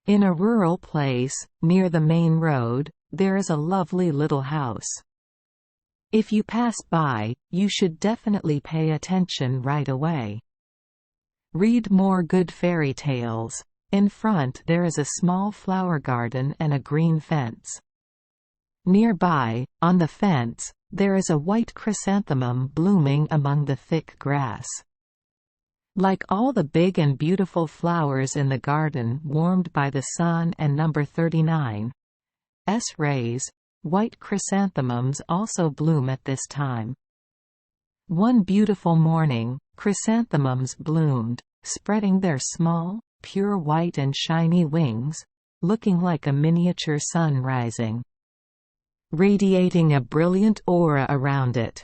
In a rural place, near the main road, there is a lovely little house. If you pass by, you should definitely pay attention right away. Read more good fairy tales. In front there is a small flower garden and a green fence. Nearby, on the fence, there is a white chrysanthemum blooming among the thick grass. Like all the big and beautiful flowers in the garden warmed by the sun and number 39's rays, white chrysanthemums also bloom at this time. One beautiful morning, chrysanthemums bloomed, spreading their small, pure white and shiny wings, looking like a miniature sun rising, radiating a brilliant aura around it.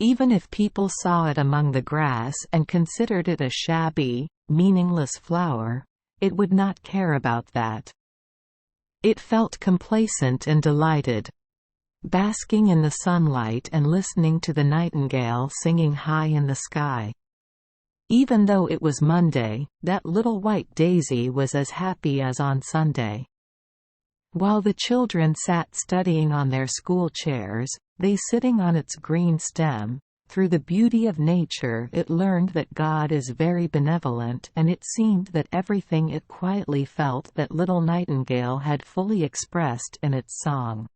Even if people saw it among the grass and considered it a shabby, meaningless flower, it would not care about that. It felt complacent and delighted, basking in the sunlight and listening to the nightingale singing high in the sky. Even though it was Monday, that little white daisy was as happy as on Sunday. While the children sat studying on their school chairs, they sitting on its green stem, through the beauty of nature it learned that God is very benevolent, and it seemed that everything it quietly felt that little nightingale had fully expressed in its song.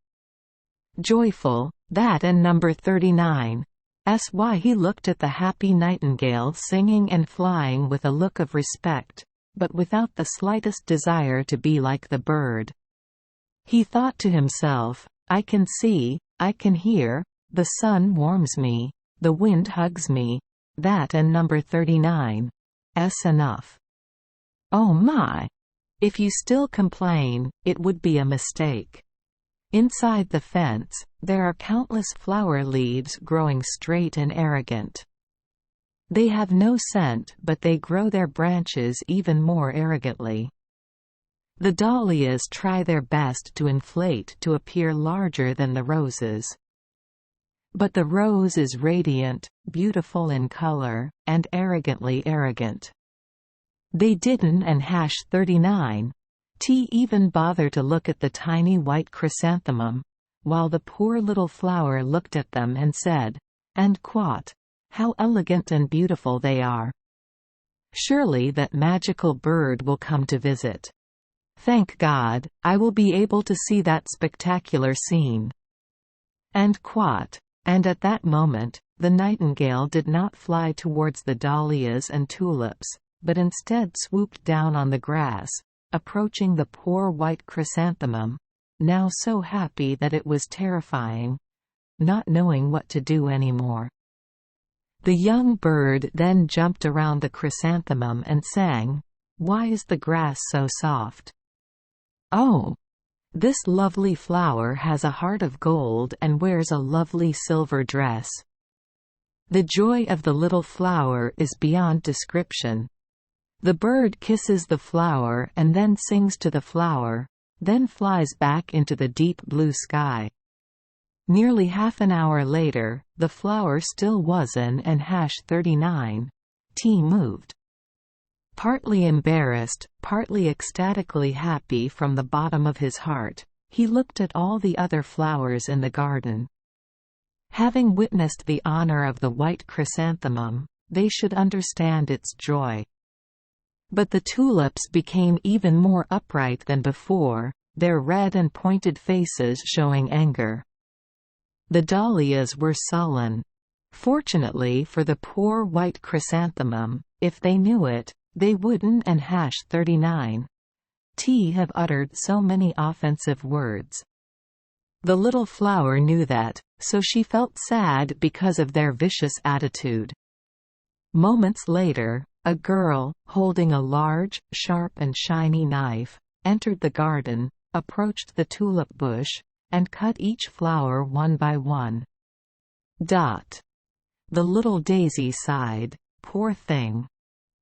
Joyful, that and number 39's why he looked at the happy nightingale singing and flying with a look of respect, but without the slightest desire to be like the bird. He thought to himself, I can see, I can hear, the sun warms me, the wind hugs me, that and number 39's enough. Oh my! If you still complain, it would be a mistake. Inside the fence, there are countless flower leaves growing straight and arrogant. They have no scent, but they grow their branches even more arrogantly. The dahlias try their best to inflate to appear larger than the roses. But the rose is radiant, beautiful in color, and arrogantly arrogant. They didn't and #39's even bother to look at the tiny white chrysanthemum, while the poor little flower looked at them and said, "And quot, how elegant and beautiful they are. Surely that magical bird will come to visit. Thank God, I will be able to see that spectacular scene." And quot. And at that moment, the nightingale did not fly towards the dahlias and tulips, but instead swooped down on the grass, approaching the poor white chrysanthemum, now so happy that it was terrifying, not knowing what to do anymore. The young bird then jumped around the chrysanthemum and sang, "Why is the grass so soft? Oh! This lovely flower has a heart of gold and wears a lovely silver dress." The joy of the little flower is beyond description. The bird kisses the flower and then sings to the flower, then flies back into the deep blue sky. Nearly half an hour later, the flower still wasn't and #39's moved. Partly embarrassed, partly ecstatically happy from the bottom of his heart, he looked at all the other flowers in the garden. Having witnessed the honor of the white chrysanthemum, they should understand its joy. But the tulips became even more upright than before, their red and pointed faces showing anger. The dahlias were sullen. Fortunately for the poor white chrysanthemum, if they knew it, they wouldn't and #39's have uttered so many offensive words. The little flower knew that, so she felt sad because of their vicious attitude. Moments later, a girl, holding a large, sharp and shiny knife, entered the garden, approached the tulip bush, and cut each flower one by one. The little daisy sighed, "Poor thing.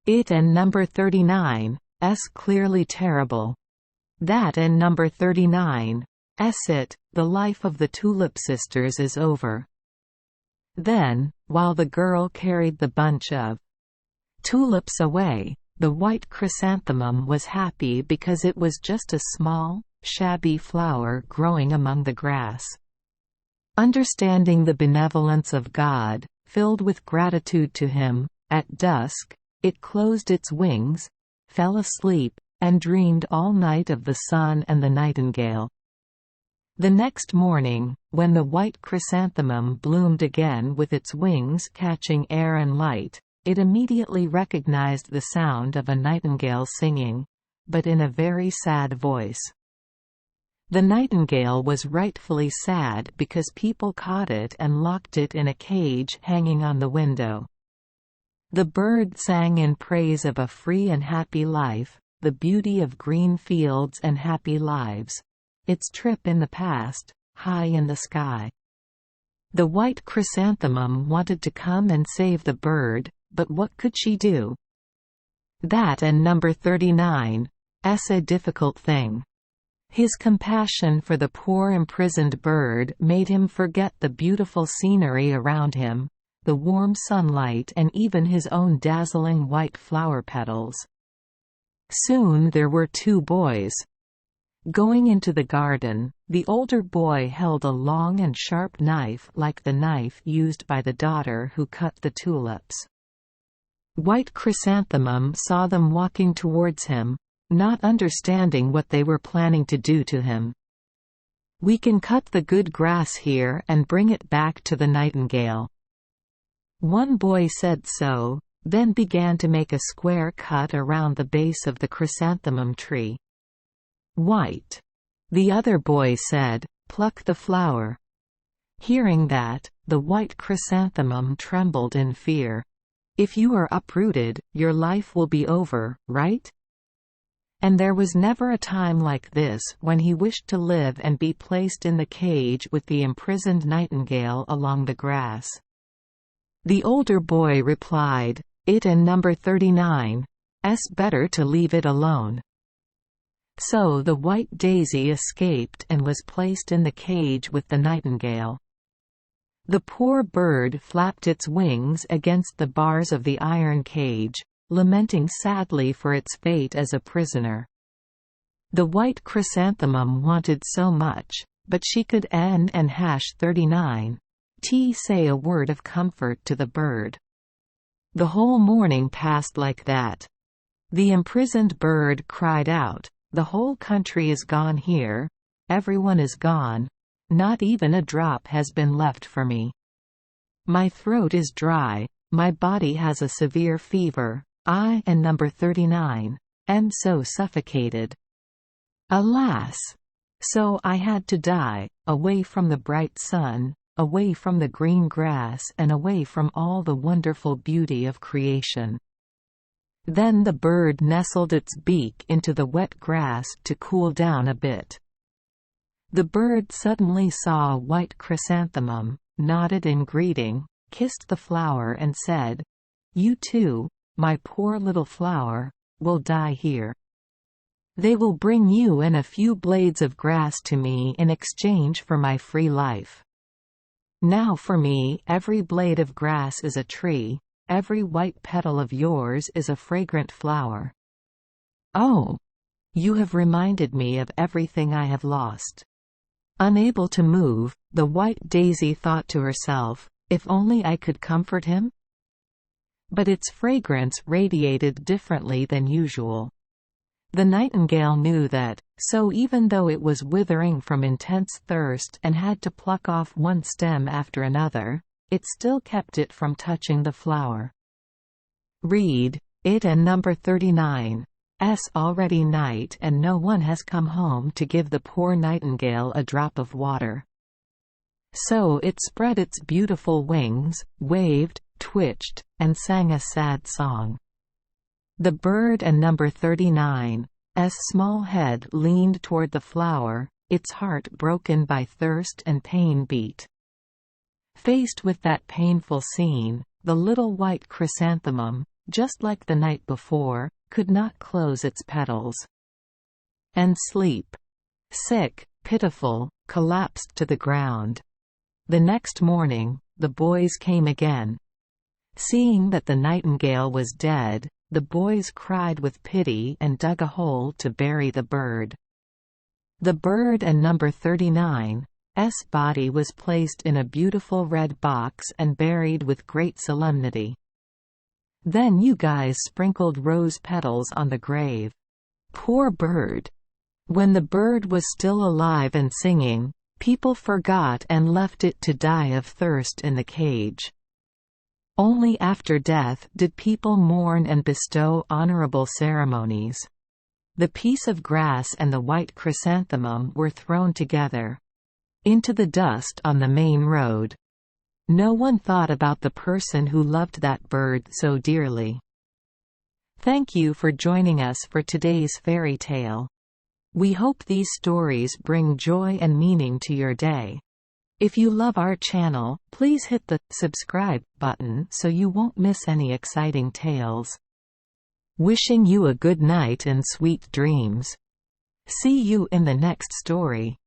It and number 39's clearly terrible. That and number 39's it, the life of the tulip sisters is over." Then, while the girl carried the bunch of tulips away, The white chrysanthemum was happy because it was just a small, shabby flower growing among the grass. Understanding the benevolence of God, filled with gratitude to Him, at dusk, it closed its wings, fell asleep, and dreamed all night of the sun and the nightingale. The next morning, when the white chrysanthemum bloomed again with its wings catching air and light, it immediately recognized the sound of a nightingale singing, but in a very sad voice. The nightingale was rightfully sad because people caught it and locked it in a cage hanging on the window. The bird sang in praise of a free and happy life, the beauty of green fields and happy lives, its trip in the past, high in the sky. The white chrysanthemum wanted to come and save the bird, but what could she do? That and number 39's a difficult thing. His compassion for the poor imprisoned bird made him forget the beautiful scenery around him, the warm sunlight and even his own dazzling white flower petals. Soon there were two boys. Going into the garden, the older boy held a long and sharp knife like the knife used by the daughter who cut the tulips. White Chrysanthemum saw them walking towards him, not understanding what they were planning to do to him. "We can cut the good grass here and bring it back to the nightingale." One boy said so, then began to make a square cut around the base of the chrysanthemum tree. "White," the other boy said, "pluck the flower." Hearing that, the white chrysanthemum trembled in fear. "If you are uprooted, your life will be over, right?" And there was never a time like this when he wished to live and be placed in the cage with the imprisoned nightingale along the grass. The older boy replied, "It and number 39's better to leave it alone." So the white daisy escaped and was placed in the cage with the nightingale. The poor bird flapped its wings against the bars of the iron cage, lamenting sadly for its fate as a prisoner. The white chrysanthemum wanted so much, but she could and 39 say a word of comfort to the bird. The whole morning passed like that. The imprisoned bird cried out, "The whole country is gone here, everyone is gone, not even a drop has been left for me. My throat is dry, my body has a severe fever, I and number 39 am so suffocated. Alas! So I had to die, away from the bright sun, away from the green grass and away from all the wonderful beauty of creation." Then the bird nestled its beak into the wet grass to cool down a bit. The bird suddenly saw a white chrysanthemum, nodded in greeting, kissed the flower and said, "You too, my poor little flower, will die here. They will bring you and a few blades of grass to me in exchange for my free life. Now for me every blade of grass is a tree, every white petal of yours is a fragrant flower. Oh! You have reminded me of everything I have lost." Unable to move, the white daisy thought to herself, "If only I could comfort him?" But its fragrance radiated differently than usual. The nightingale knew that, so even though it was withering from intense thirst and had to pluck off one stem after another, it still kept it from touching the flower. Read, "It and number 39's already night and no one has come home to give the poor nightingale a drop of water." So it spread its beautiful wings, waved, twitched, and sang a sad song. The bird and number 39's small head leaned toward the flower, its heart broken by thirst and pain beat. Faced with that painful scene, the little white chrysanthemum, just like the night before, could not close its petals. And sleep, sick, pitiful, collapsed to the ground. The next morning, the boys came again. Seeing that the nightingale was dead, the boys cried with pity and dug a hole to bury the bird. The bird and number 39's body was placed in a beautiful red box and buried with great solemnity. Then you guys sprinkled rose petals on the grave. Poor bird! When the bird was still alive and singing, people forgot and left it to die of thirst in the cage. Only after death did people mourn and bestow honorable ceremonies. The piece of grass and the white chrysanthemum were thrown together into the dust on the main road. No one thought about the person who loved that bird so dearly. Thank you for joining us for today's fairy tale. We hope these stories bring joy and meaning to your day. If you love our channel, please hit the subscribe button so you won't miss any exciting tales. Wishing you a good night and sweet dreams. See you in the next story.